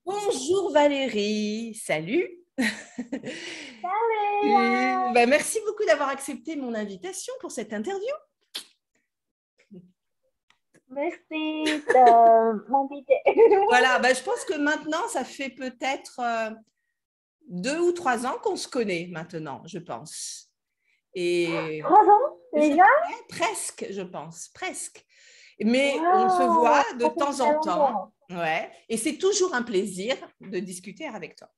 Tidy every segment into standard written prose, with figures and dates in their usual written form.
Bonjour Valérie, salut. Salut! Merci beaucoup d'avoir accepté mon invitation pour cette interview. Merci de m'inviter. Voilà, je pense que maintenant, ça fait peut-être 2 ou 3 ans qu'on se connaît maintenant, je pense. Et 3 ans déjà? presque, je pense, presque. Mais on se voit Waouh, de ça fait temps très en temps, longtemps. ouais. Et c'est toujours un plaisir de discuter avec toi.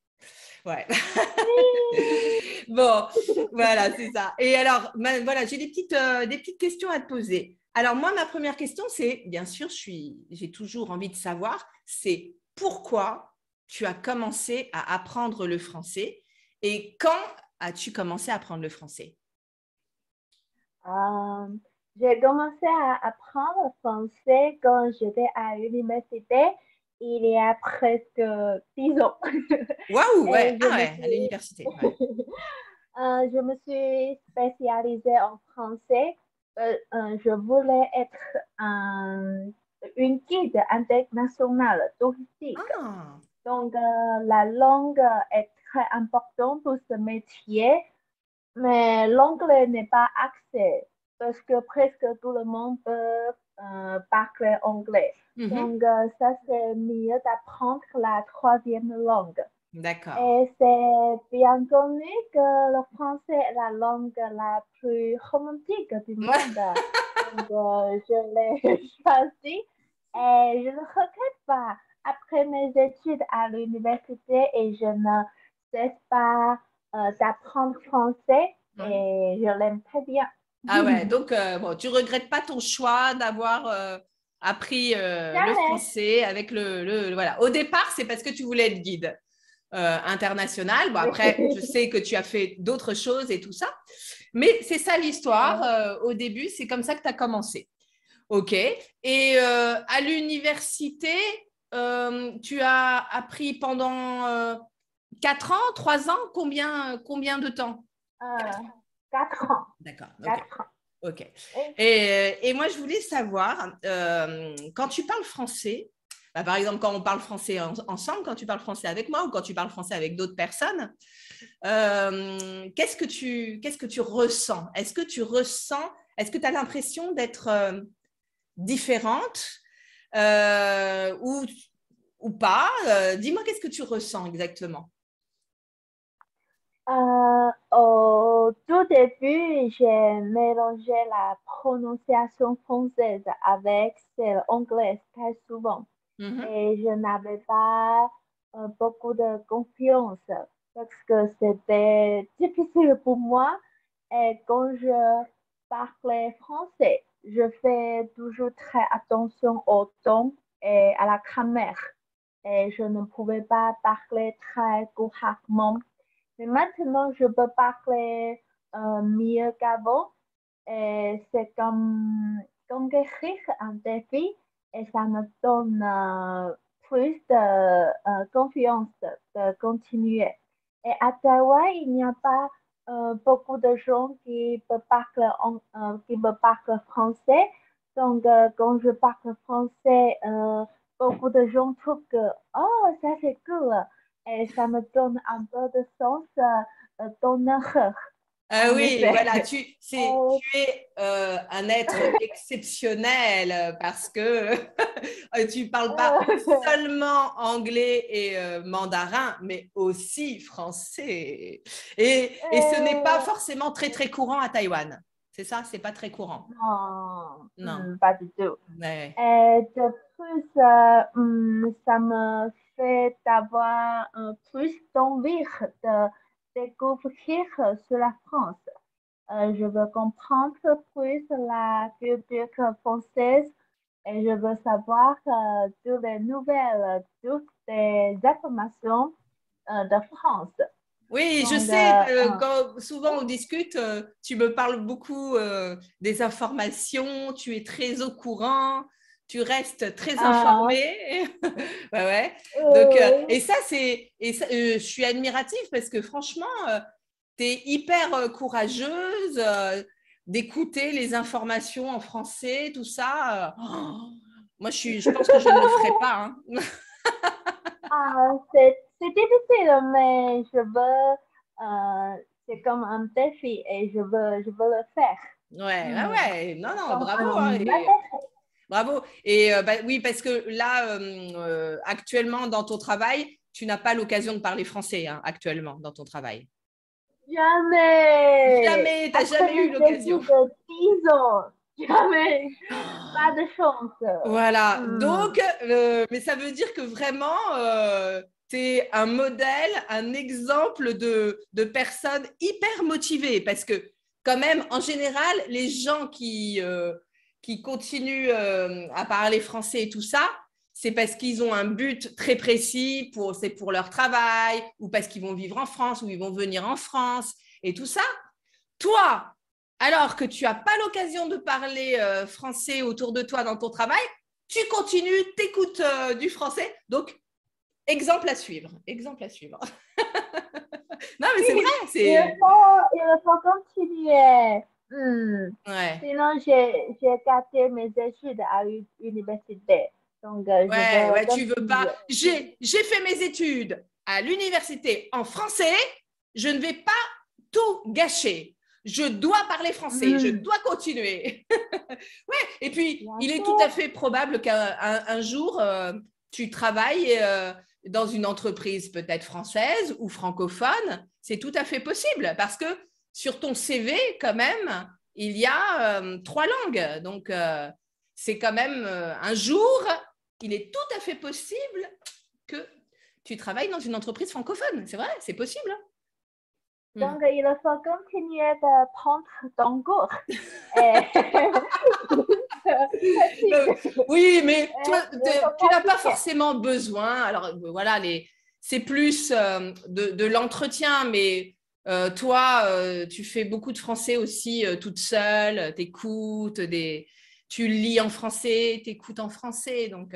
Ouais. Oui. Bon, voilà, c'est ça. Et alors, voilà, j'ai des petites questions à te poser. Alors, moi, ma première question, c'est, bien sûr, j'ai toujours envie de savoir, c'est pourquoi tu as commencé à apprendre le français et quand as-tu commencé à apprendre le français? Euh, j'ai commencé à apprendre le français quand j'étais à l'université il y a presque 10 ans. Waouh, ouais, Et ah ouais, à l'université, ouais. je me suis spécialisée en français. Je voulais être une guide internationale touristique. Ah, Donc, la langue est très importante pour ce métier, mais l'anglais n'est pas accès parce que presque tout le monde peut parler anglais. mhm, Donc, ça, c'est mieux d'apprendre la troisième langue. d'accord. Et c'est bien connu que le français est la langue la plus romantique du monde. Donc, je l'ai choisi et je ne regrette pas. Après mes études à l'université et je ne cesse pas d'apprendre français Ouais. et je l'aime très bien. Ah ouais, donc bon, tu regrettes pas ton choix d'avoir appris le Jamais. français avec voilà. Au départ, c'est parce que tu voulais être guide international. Bon, Oui. après, je sais que tu as fait d'autres choses et tout ça, mais c'est ça l'histoire. Au début, c'est comme ça que tu as commencé. OK. Et à l'université, tu as appris pendant 4 ans, 3 ans, combien de temps? Euh, 4 ans. D'accord, OK. 4 ans. OK. Oui. Et moi, je voulais savoir, quand tu parles français, par exemple, quand on parle français ensemble, quand tu parles français avec moi ou quand tu parles français avec d'autres personnes, qu'est-ce que tu ressens? Est-ce que tu as l'impression d'être différente ou pas? Dis-moi, qu'est-ce que tu ressens exactement? Au tout début, j'ai mélangé la prononciation française avec celle anglaise très souvent Mhm. et je n'avais pas beaucoup de confiance parce que c'était difficile pour moi et quand je parlais français, je fais toujours très attention au ton et à la grammaire et je ne pouvais pas parler très couramment mais maintenant, je peux parler mieux qu'avant. Et c'est comme guérir un défi et ça me donne plus de confiance de continuer. Et à Taïwan, il n'y a pas beaucoup de gens qui peuvent parler français. Donc, quand je parle français, beaucoup de gens trouvent que, oh, ça c'est cool. Et ça me donne un peu de sens d'honneur, en Oui, voilà, effet. Et, tu es un être exceptionnel parce que tu parles pas seulement anglais et mandarin, mais aussi français. Et ce n'est pas euh, forcément très, très courant à Taïwan. C'est ça, c'est pas très courant. non, Non. pas du tout. Ouais. Et de plus, ça me fait avoir plus d'envie de découvrir sur la France. Je veux comprendre plus la culture française et je veux savoir toutes les nouvelles, toutes les informations de France. Oui, je Donc, sais, quand souvent on oui, discute, tu me parles beaucoup des informations, tu es très au courant, tu restes très euh, informé. Ouais, ouais. Donc, oui, je suis admirative parce que franchement, tu es hyper courageuse d'écouter les informations en français, tout ça. Moi, je pense que je ne le ferai pas, hein. C'est difficile, mais c'est comme un défi et je veux le faire. Ouais. Non, non, Donc, bravo. Hein, bravo. Et bah, oui, parce que là, actuellement, dans ton travail, tu n'as pas l'occasion de parler français, hein, actuellement, dans ton travail. jamais! Jamais, tu n'as Après jamais eu mes l'occasion. études de 10 ans, jamais, pas de chance. Voilà, Hmm. donc, mais ça veut dire que vraiment, tu es un modèle, un exemple de personnes hyper motivées parce que quand même, en général, les gens qui continuent à parler français et tout ça, c'est parce qu'ils ont un but très précis, c'est pour leur travail ou parce qu'ils vont vivre en France ou ils vont venir en France et tout ça. Toi, alors que tu n'as pas l'occasion de parler français autour de toi dans ton travail, tu continues, t'écoutes du français. Donc, exemple à suivre. Exemple à suivre. Non, mais c'est vrai. Il faut continuer. Hmm. Ouais. Sinon, j'ai gâté mes études à l'université. Donc, je veux Ouais, tu veux pas. continuer. J'ai fait mes études à l'université en français. Je ne vais pas tout gâcher. Je dois parler français. Je Hmm. dois continuer. Ouais. Et puis, Bien il est tout à sûr. fait probable qu'un jour, tu travailles dans une entreprise peut-être française ou francophone. C'est tout à fait possible parce que sur ton CV, quand même, il y a 3 langues. Donc, c'est quand même un jour, il est tout à fait possible que tu travailles dans une entreprise francophone. C'est vrai, c'est possible. Hein. Donc, il faut continuer de prendre ton cours. Et... Oui, mais toi, il faut tu n'as pas pratiquer. forcément besoin. Alors voilà, c'est plus de l'entretien, mais toi, tu fais beaucoup de français aussi toute seule, t'écoutes, tu lis en français, t'écoutes en français, donc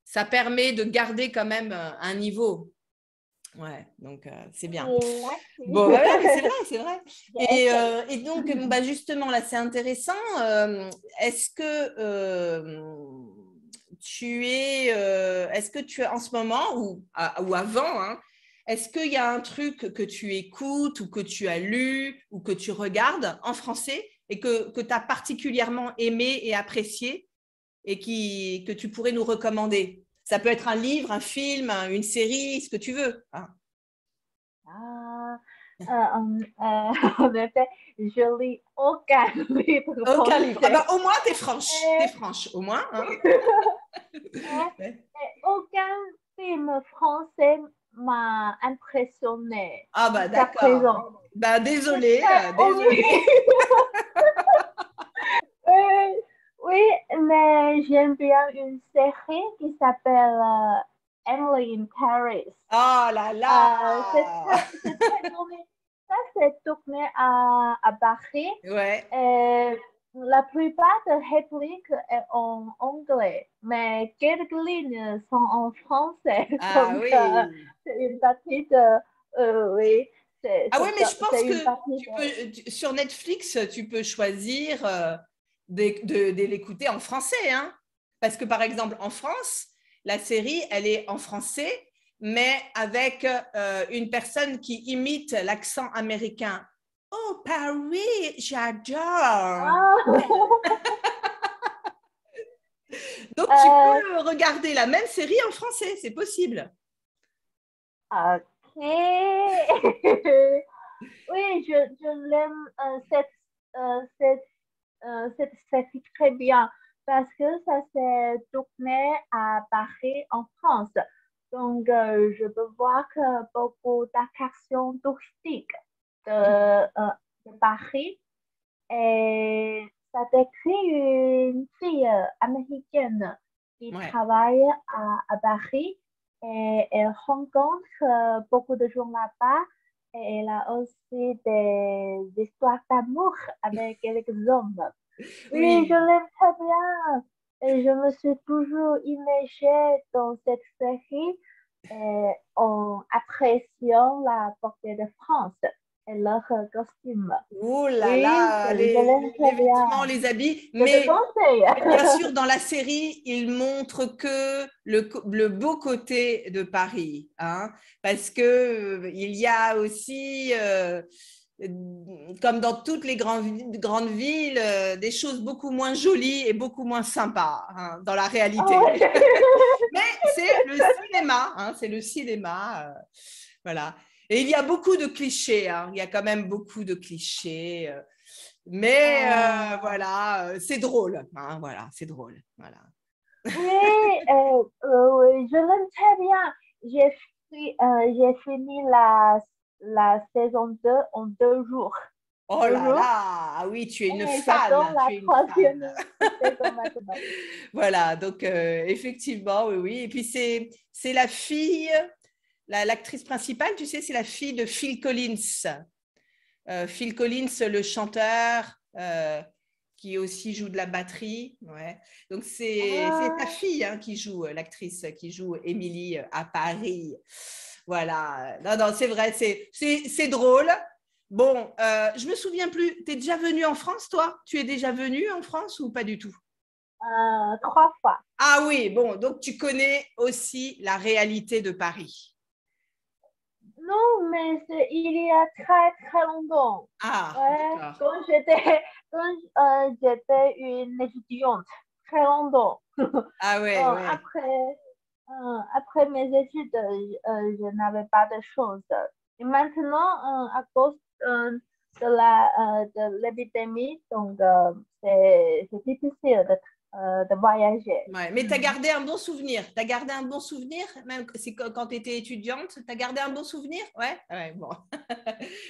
ça permet de garder quand même un niveau. Ouais, donc c'est bien. Merci. Bon, bah ouais, mais c'est vrai, c'est vrai. J'essaie. Et donc, bah justement, là, c'est intéressant. Est-ce que est-ce que tu es en ce moment ou avant, hein, est-ce qu'il y a un truc que tu écoutes ou que tu as lu ou que tu regardes en français et que tu as particulièrement aimé et apprécié et que tu pourrais nous recommander? Ça peut être un livre, un film, une série, ce que tu veux. Hein. Ah, en effet, je lis aucun livre Aucun livre. Ah bah, français. au moins, t'es franche. T'es Et, franche, au moins. Hein. aucun film français m'a impressionné Ah bah jusqu'à d'accord. présent. Bah C'est désolé, très désolé. horrible. Euh, oui, mais j'aime bien une série qui s'appelle Emily in Paris. Oh là là. C'est très tourné. Ça, c'est tourné à Paris. Ouais. Et la plupart des répliques est en anglais, mais quelques lignes sont en français. Ah Donc, oui. c'est une partie de... oui, Ah oui, mais je pense c'est que une partie de... sur Netflix, tu peux choisir de l'écouter en français. Hein. Parce que par exemple, en France, la série, elle est en français, mais avec une personne qui imite l'accent américain. Oh, Paris, j'adore. Ah! Donc, tu Euh, peux regarder la même série en français, c'est possible. ok. Oui, je l'aime, cette série très bien parce que ça s'est tourné à Paris, en France. Donc, je peux voir que beaucoup d'attractions touristiques de Paris et ça décrit une fille américaine qui Ouais. travaille à Paris et elle rencontre beaucoup de gens là-bas et elle a aussi des histoires d'amour avec quelques hommes. Oui, je Oui. l'aime très bien et je me suis toujours immergée dans cette série en appréciant la portée de France. et leur costume. Ouh là Oui, là, je l'aime les très vêtements, bien. les habits, Je te mais bien conseille. sûr, dans la série, ils montrent que le beau côté de Paris, hein, parce que il y a aussi, comme dans toutes les grandes villes, des choses beaucoup moins jolies et beaucoup moins sympas, hein, dans la réalité. Oh, Mais c'est le cinéma, hein, c'est le cinéma, voilà. Et il y a beaucoup de clichés, hein, il y a quand même beaucoup de clichés. Mais voilà, c'est drôle, hein, voilà, c'est drôle, voilà. oui, oui, je l'aime très bien. J'ai fini la saison 2 en 2 jours. Oh Deux là jours. là, ah oui, tu es une Et j'attends fan, tu la es une fan. troisième saison maintenant. Voilà, donc effectivement, oui, oui. Et puis c'est la fille, l'actrice principale, tu sais, c'est la fille de Phil Collins. Phil Collins, le chanteur, qui aussi joue de la batterie. Ouais. Donc, c'est ta Ah, fille, hein, qui joue, l'actrice qui joue Émilie à Paris. Voilà. Non, non, c'est vrai, c'est drôle. Bon, je me souviens plus. Tu es déjà venue en France, toi? Tu es déjà venue en France ou pas du tout? 3 fois. Ah oui, bon, donc tu connais aussi la réalité de Paris. Non, mais c'est il y a très très longtemps. Ah, Ouais, d'accord. quand j'étais une étudiante, très longtemps. Ah ouais, ouais. Après mes études, je n'avais pas de choses. Et maintenant, à cause de l'épidémie, donc c'est difficile de voyager. Ouais, mais tu as gardé un bon souvenir. Tu as gardé un bon souvenir, même c'est quand tu étais étudiante. Tu as gardé un bon souvenir? Ouais, ouais, bon.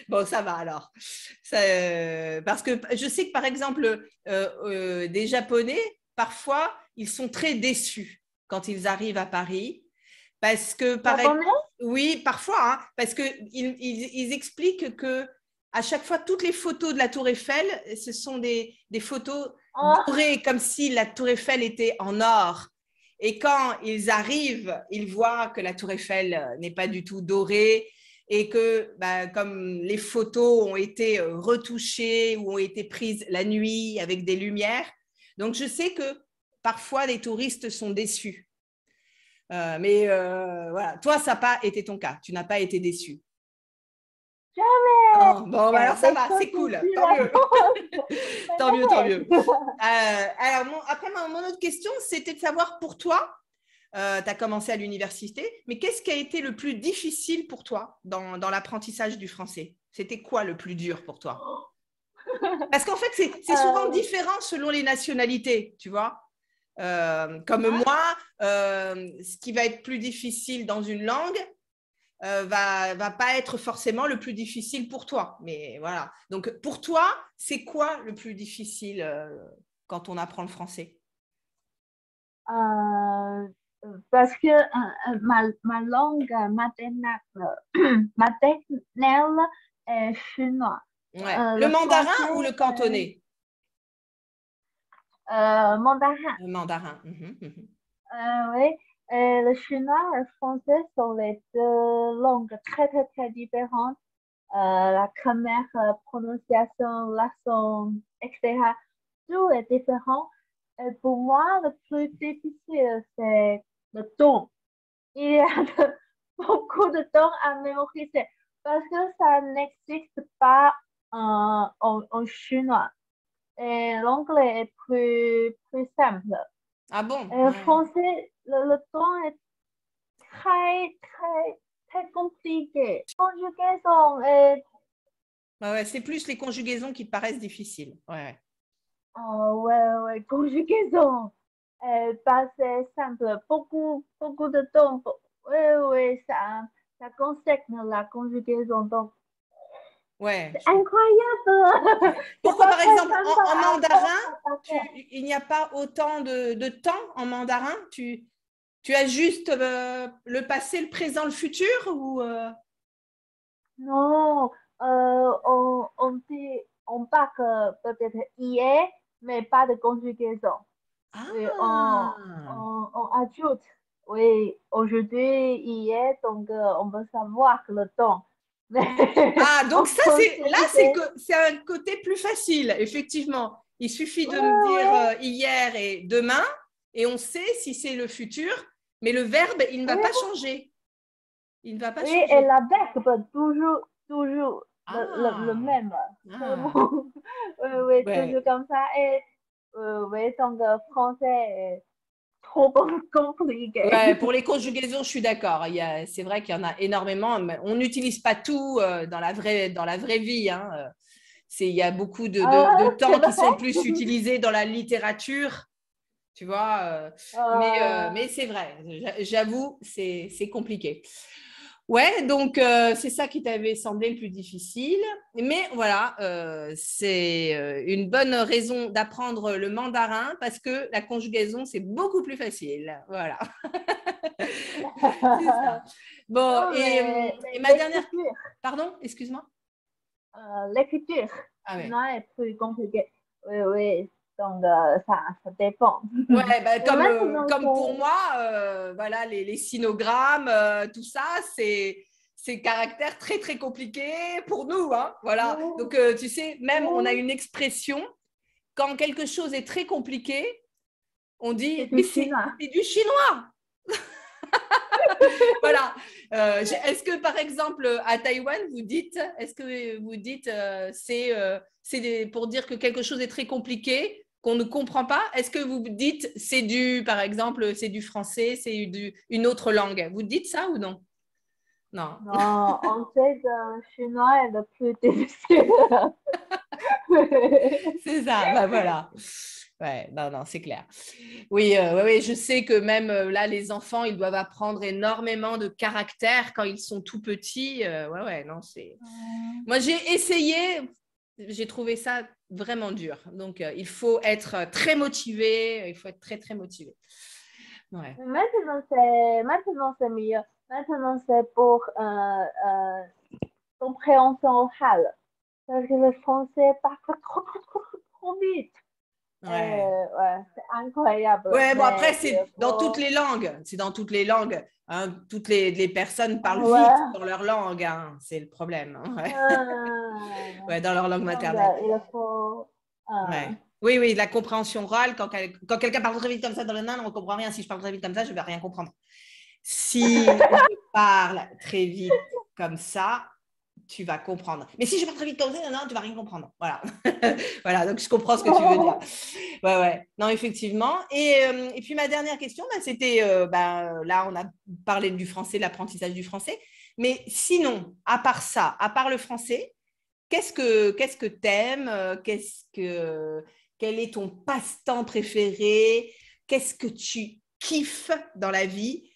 Bon, ça va alors. Ça, parce que je sais que, par exemple, des Japonais, parfois, ils sont très déçus quand ils arrivent à Paris. Parce que, Japonais? oui, parfois, hein, parce qu'ils expliquent que à chaque fois, toutes les photos de la Tour Eiffel, ce sont des photos Oh, dorées, comme si la Tour Eiffel était en or. Et quand ils arrivent, ils voient que la Tour Eiffel n'est pas du tout dorée et que, bah, comme les photos ont été retouchées ou ont été prises la nuit avec des lumières, donc je sais que parfois les touristes sont déçus. Mais voilà, toi, ça n'a pas été ton cas. Tu n'as pas été déçu. jamais! Oh, bon, bah alors ça Des va, choses c'est cool. Tant mieux. différentes. Tant mieux, tant Jamais! mieux. Alors, après, mon autre question, c'était de savoir pour toi, tu as commencé à l'université, mais qu'est-ce qui a été le plus difficile pour toi dans l'apprentissage du français? C'était quoi le plus dur pour toi? Parce qu'en fait, c'est souvent Euh, différent selon les nationalités, tu vois. Comme ah, moi, ce qui va être plus difficile dans une langue va pas être forcément le plus difficile pour toi. Mais voilà. Donc, pour toi, c'est quoi le plus difficile quand on apprend le français? euh, parce que ma langue maternelle est chinois. Ouais. Le Le mandarin ou français, le cantonais? mandarin. Le mandarin. Mhm, mhm. Oui, le chinois et le français sont les deux langues très, très, très différentes. La grammaire, prononciation, l'accent, etc. Tout est différent. Et pour moi, le plus difficile, c'est le ton. Il y a beaucoup de temps à mémoriser parce que ça n'existe pas en chinois. Et l'anglais est plus simple. Ah bon? Et le Ouais. français, le ton est très, très, très compliqué. Conjugaison est, Ouais, ouais, c'est plus les conjugaisons qui te paraissent difficiles. Ouais, ouais. ouais, ouais, conjugaison est pas assez simple. Beaucoup de temps. Ouais, ouais, ça concerne la conjugaison. Donc, Ouais, c'est je comprends. incroyable. Ouais. C'est Pourquoi, pas par très exemple, simple en à mandarin, apprendre par cœur. il n'y a pas autant de temps en mandarin? Tu as juste le passé, le présent, le futur ou Non, on parle peut-être hier, mais pas de conjugaison. Oui, Ah, on ajoute. Oui, aujourd'hui, hier, donc on peut savoir le temps. Ah, donc ça, On là, c'est un côté plus facile, effectivement. Il suffit de me dire hier et demain, et on sait si c'est le futur, mais le verbe, il ne va pas changer. Il ne va pas Oui, et changer. la verbe, toujours le Ah, même. C'est ah, bon. Oui, oui, toujours ouais. comme ça. Et oui, donc français est trop compliqué. Ouais, pour les conjugaisons, je suis d'accord. C'est vrai qu'il y en a énormément, mais on n'utilise pas tout dans la vraie vie, hein. Il y a beaucoup de C'est temps qui vrai? sont plus utilisés dans la littérature, tu vois. Mais c'est vrai, j'avoue, c'est compliqué. Ouais, donc c'est ça qui t'avait semblé le plus difficile. Mais voilà, c'est une bonne raison d'apprendre le mandarin parce que la conjugaison, c'est beaucoup plus facile. Voilà, c'est ça. Bon, Non, mais et ma dernière... l'écriture, Pardon, excuse-moi. l'écriture, Ah ouais. sinon est plus compliqué. Oui, oui, donc ça dépend. Ouais, bah, Mais maintenant, comme pour moi, voilà, les sinogrammes, tout ça, c'est caractère très, très compliqué pour nous, hein, voilà. Donc, tu sais, même on a une expression, quand quelque chose est très compliqué, on c'est dit, du mais chinois. c'est du chinois. Voilà. Est-ce que, par exemple, à Taïwan, est-ce que vous dites, pour dire que quelque chose est très compliqué, qu'on ne comprend pas? Est-ce que vous dites, par exemple, c'est du français, c'est une autre langue? Vous dites ça ou non? Non. Non, on sait que le chinois est le plus difficile. C'est ça, bah voilà. Ouais, non, non, c'est clair. Oui, ouais, ouais, je sais que même là, les enfants, ils doivent apprendre énormément de caractères quand ils sont tout petits. Ouais, ouais, non, c'est. Moi, j'ai essayé, j'ai trouvé ça vraiment dur. Donc, il faut être très motivé, il faut être très, très motivé. Ouais. Maintenant c'est mieux. Maintenant c'est pour compréhension orale. Parce que le français parle trop vite. Ouais. Ouais, c'est incroyable. Ouais, bon, après, Mais il c'est dans toutes faut. les langues. C'est dans toutes les langues. Hein. Toutes les personnes parlent vite Ouais. dans leur langue. Hein. C'est le problème. Hein. Ouais. Euh, Ouais, dans leur langue donc, maternelle. il faut. Ouais. Oui, oui, la compréhension orale, quand quelqu'un parle très vite comme ça dans le nain, on ne comprend rien. Si je parle très vite comme ça, je ne vais rien comprendre. Si je parle très vite comme ça, tu vas comprendre. Mais si je parle très vite comme ça, non, tu ne vas rien comprendre. Voilà. Voilà, donc je comprends ce que tu veux dire. Ouais, ouais. Non, effectivement. Et puis ma dernière question, bah, c'était, là, on a parlé du français, de l'apprentissage du français. Mais sinon, à part ça, à part le français, qu'est-ce que t'aimes? Quel est ton passe-temps préféré? Qu'est-ce que tu kiffes dans la vie?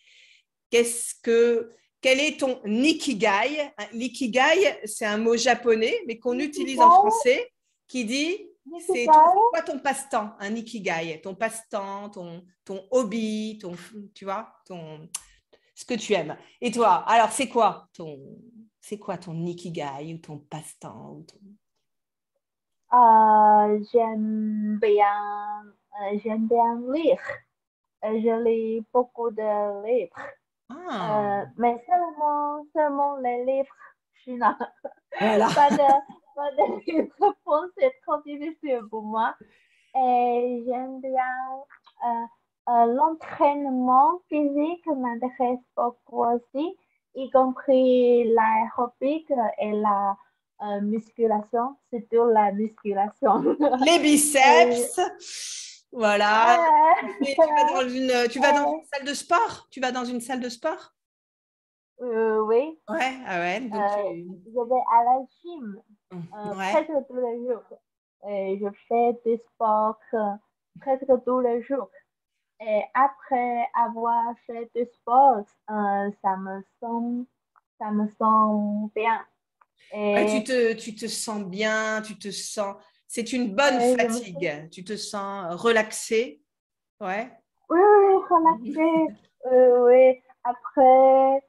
Quel est ton ikigai? L'ikigai, c'est un mot japonais, mais qu'on utilise en Nikigai, français, qui dit Nikigai, c'est quoi ton passe-temps, un ikigai, ton passe-temps, ton hobby, tu vois, ce que tu aimes. Et toi, alors c'est quoi ton ikigai ou ton passe-temps j'aime bien lire. Je lis beaucoup de livres. Ah, Mais seulement les livres chinois. voilà. Pas de, pas de livres français, trop difficile pour moi. Et j'aime bien l'entraînement physique m'intéresse beaucoup aussi, y compris l'aérobic et la musculation, surtout la musculation. Les Et, biceps, voilà. Tu vas dans une salle de sport? Tu vas dans une salle de sport? oui, Ouais, ah ouais. Donc je vais à la gym ouais. presque tous les jours. Et je fais du sport presque tous les jours. Et après avoir fait du sport, ça me sent bien. Ouais, Et, tu te sens bien, c'est une bonne et je me sens, fatigue. Tu te sens relaxé. Ouais. oui, oui, relaxée. Oui, après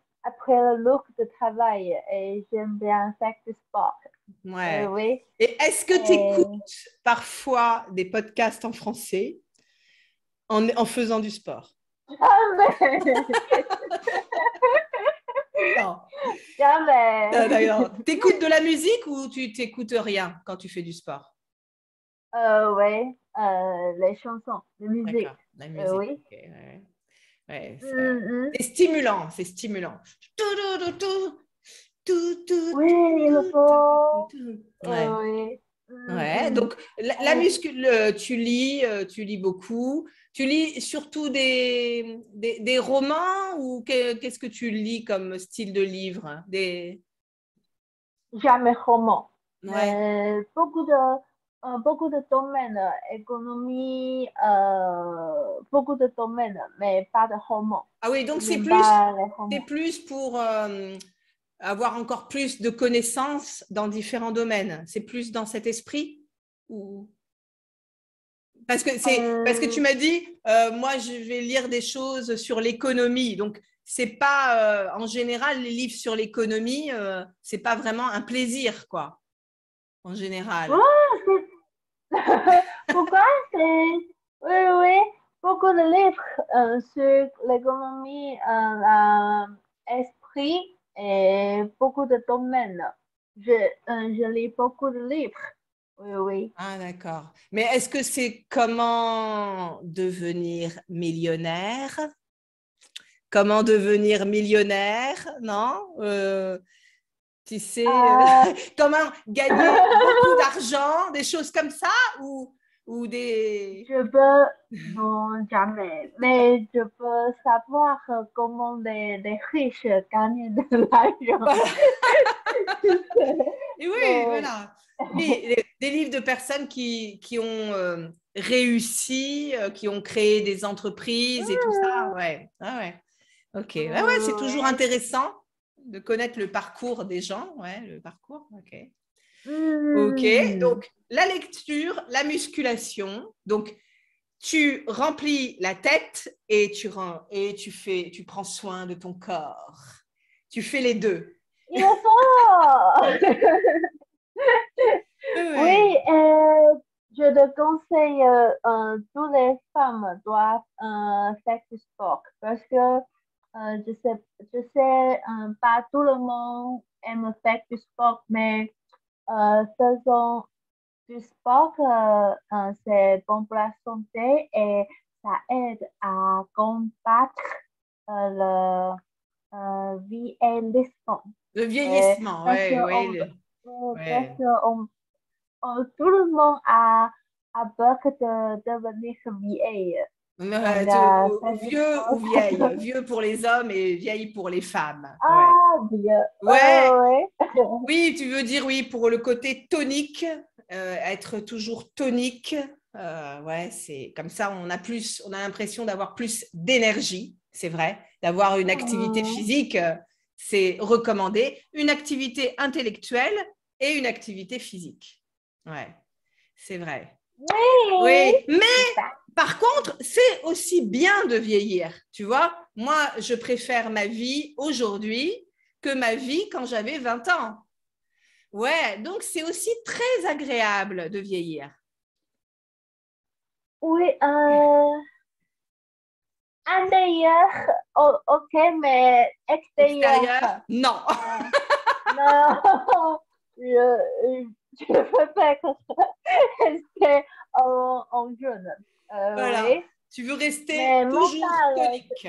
le lourd de travail, et j'aime bien faire du sport. Ouais. Oui. Et est-ce que tu Et... écoutes parfois des podcasts en français en faisant du sport? Jamais, Non. jamais. D'accord. T'écoutes de la musique ou tu t'écoutes rien quand tu fais du sport? Ouais, les chansons, la musique. D'accord, la musique. Oui. Ok, ouais. Ouais, Mm. c'est stimulant, c'est stimulant. Tout, tout, tout, tout, tout, Oui, il tout, tout, faut. tout. Ouais. Oui. Ouais, donc la Euh, tu lis beaucoup. Tu lis surtout des romans ou qu'est-ce que tu lis comme style de livre? Jamais roman. Ouais. Mais beaucoup de domaines, économie, beaucoup de domaines, mais pas de roman. Ah oui, donc Je n'aime pas les c'est romans. plus pour avoir encore plus de connaissances dans différents domaines. C'est plus dans cet esprit ou... Parce que tu Euh, m'as dit, moi, je vais lire des choses sur l'économie. Donc, c'est pas, en général, les livres sur l'économie, c'est pas vraiment un plaisir, quoi, en général. ouais, pourquoi c'est... Oui, oui, beaucoup de livres sur l'économie, l'esprit et beaucoup de domaines. Je lis beaucoup de livres. Oui, oui. Ah, d'accord. Mais est-ce que c'est comment devenir millionnaire? Comment devenir millionnaire? Non? Tu sais, Euh, comment gagner beaucoup d'argent, des choses comme ça ou des... je peux, non, jamais, mais je peux savoir comment les riches gagnent de l'argent. Voilà. Et oui, Mais, voilà. Oui, des livres de personnes qui ont réussi, qui ont créé des entreprises et tout ça. Ouais. Ah ouais. Ok. Ouais, ouais, c'est toujours ouais. intéressant de connaître le parcours des gens. Ouais, le parcours. Ok. Ok. Hmm. Donc, la lecture, la musculation. Donc, tu remplis la tête et tu prends soin de ton corps. Tu fais les deux. Il faut! Oui, Ouais. je te conseille, toutes les femmes doivent faire du sport parce que je sais, pas tout le monde aime faire du sport, mais faisons du sport, c'est bon pour la santé et ça aide à combattre le vieillissement. Le Ouais, vieillissement, parce que ouais, ouais, parce ouais. que tout le monde a peur de devenir vieille. And, faire du Vieux ou sport. vieille, vieux pour les hommes et vieille pour les femmes. Ouais. Ah, bien. Ouais, Ouais. oui, tu veux dire oui pour le côté tonique, être toujours tonique. Ouais, c'est comme ça, on a l'impression d'avoir plus d'énergie, c'est vrai, d'avoir une activité Mhm. physique, c'est recommandé, une activité intellectuelle et une activité physique. Ouais, c'est vrai. Oui, Oui. mais Bah, par contre, c'est aussi bien de vieillir. Tu vois, moi, je préfère ma vie aujourd'hui que ma vie quand j'avais 20 ans. Ouais, donc c'est aussi très agréable de vieillir. oui, intérieur, ok, mais extérieur. Extérieur, non. Euh, non, je préfère rester en jeune. Voilà. Oui, Tu veux rester mais toujours mental. tonique.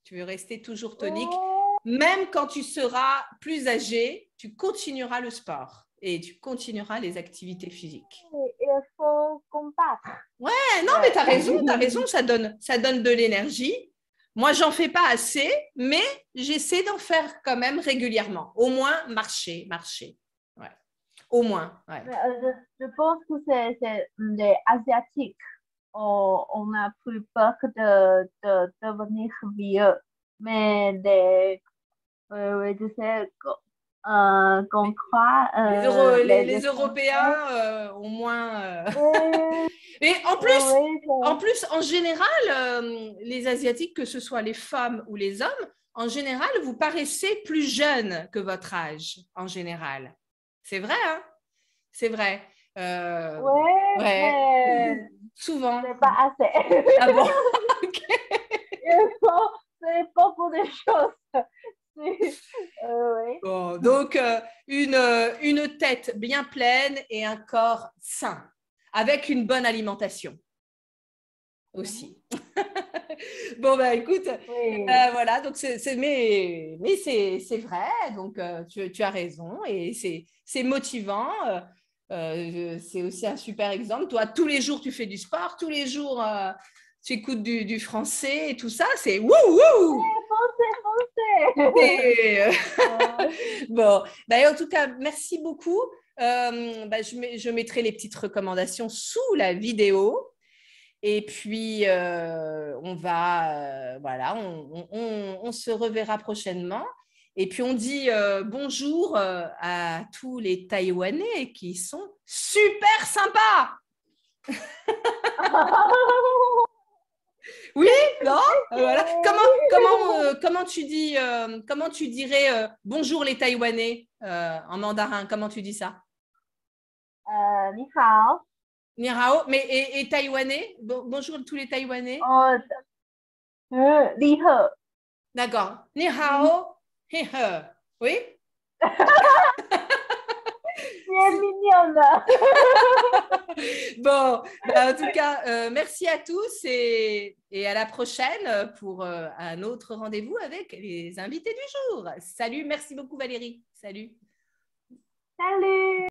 Tu veux rester toujours tonique. Oh, Même quand tu seras plus âgé, tu continueras le sport et tu continueras les activités physiques. il faut combattre. Ouais, non, mais Ouais. tu as raison, ça donne de l'énergie. Moi, j'en fais pas assez, mais j'essaie d'en faire quand même régulièrement. Au moins, marcher. Ouais. Au moins, ouais. Mais, je pense que c'est les Asiatiques. On a plus peur de devenir vieux. Mais oui, je sais qu'on croit Les les Français. Européens, au moins. Oui, Mais oui, en plus, en général, les Asiatiques, que ce soit les femmes ou les hommes, en général, vous paraissez plus jeune que votre âge, en général. C'est vrai, hein? C'est vrai. oui, Ouais, mais souvent. c'est pas assez. Ah bon? Ok. Il faut faire beaucoup de choses. Oui, Bon, donc, une tête bien pleine et un corps sain, avec une bonne alimentation aussi. Bon, bah écoute, Oui. voilà, donc mais c'est vrai, donc tu as raison et c'est motivant. C'est aussi un super exemple. Toi, tous les jours, tu fais du sport, tous les jours, tu écoutes du français et tout ça, c'est wouh, wouh! Français, français. Et, Euh, bon, bah, en tout cas, merci beaucoup. Bah, je mettrai les petites recommandations sous la vidéo. Et puis, voilà, on se reverra prochainement. Et puis, on dit bonjour à tous les Taïwanais qui sont super sympas. Oui, non? Voilà. Comment tu dirais bonjour les Taïwanais en mandarin? Comment tu dis ça? 你好. Ni hao, mais et Taïwanais? Bonjour tous les Taïwanais. 你好. D'accord. Ni 你 hao, he he. Oui? c'est mignon là. Bon, bah, en tout cas, merci à tous et à la prochaine pour un autre rendez-vous avec les invités du jour. Salut, merci beaucoup Valérie. Salut. Salut.